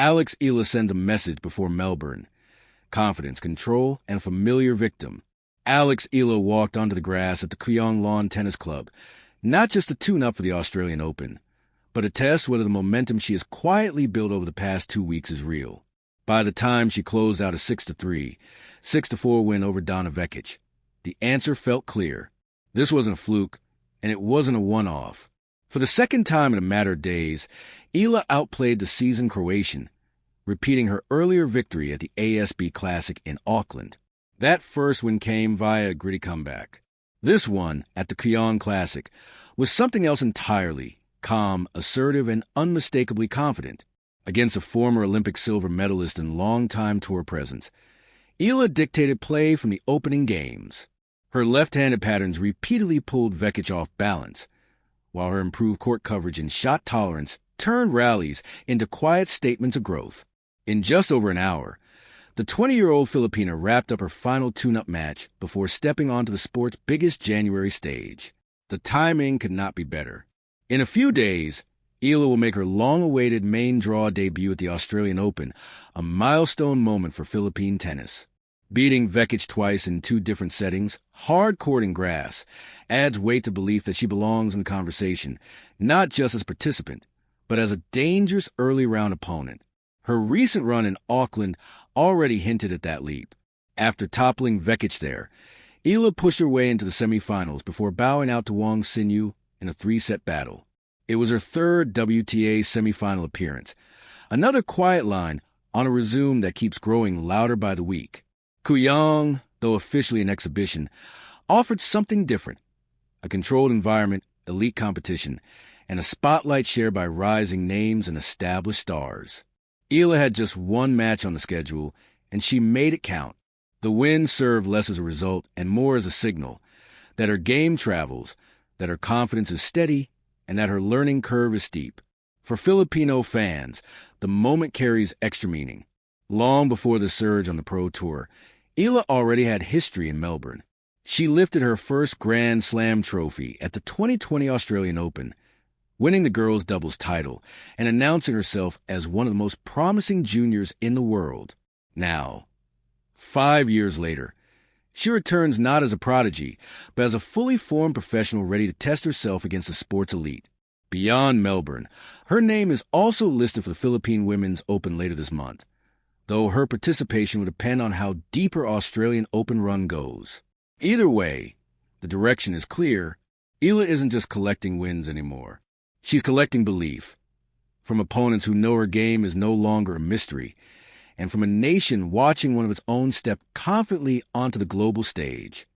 Eala sent a message before Melbourne. Confidence, control, and familiar victim. Eala walked onto the grass at the Kooyong Lawn Tennis Club, not just to tune up for the Australian Open, but to test whether the momentum she has quietly built over the past 2 weeks is real. By the time she closed out a 6-3, 6-4 win over Donna Vekic, the answer felt clear. This wasn't a fluke, and it wasn't a one-off. For the second time in a matter of days, Eala outplayed the seasoned Croatian, repeating her earlier victory at the ASB Classic in Auckland. That first win came via a gritty comeback. This one, at the Kooyong Classic, was something else entirely: calm, assertive, and unmistakably confident. Against a former Olympic silver medalist and longtime tour presence, Eala dictated play from the opening games. Her left-handed patterns repeatedly pulled Vekic off balance, while her improved court coverage and shot tolerance turned rallies into quiet statements of growth. In just over an hour, the 20-year-old Filipina wrapped up her final tune-up match before stepping onto the sport's biggest January stage. The timing could not be better. In a few days, Eala will make her long-awaited main draw debut at the Australian Open, a milestone moment for Philippine tennis. Beating Vekic twice in 2 different settings, hard court and grass, adds weight to belief that she belongs in the conversation, not just as a participant, but as a dangerous early-round opponent. Her recent run in Auckland already hinted at that leap. After toppling Vekic there, Eala pushed her way into the semifinals before bowing out to Wong Sin-yu in a 3-set battle. It was her 3rd WTA semifinal appearance, another quiet line on a resume that keeps growing louder by the week. Kooyong, though officially an exhibition, offered something different: a controlled environment, elite competition, and a spotlight shared by rising names and established stars. Eala had just 1 match on the schedule, and she made it count. The win served less as a result and more as a signal that her game travels, that her confidence is steady, and that her learning curve is steep. For Filipino fans, the moment carries extra meaning. Long before the surge on the Pro Tour, Eala already had history in Melbourne. She lifted her first Grand Slam trophy at the 2020 Australian Open, winning the girls' doubles title and announcing herself as one of the most promising juniors in the world. Now, 5 years later, she returns not as a prodigy, but as a fully formed professional ready to test herself against the sport's elite. Beyond Melbourne, her name is also listed for the Philippine Women's Open later this month, though her participation will depend on how deep her Australian Open run goes. Either way, the direction is clear. Eala isn't just collecting wins anymore. She's collecting belief, from opponents who know her game is no longer a mystery, and from a nation watching one of its own step confidently onto the global stage.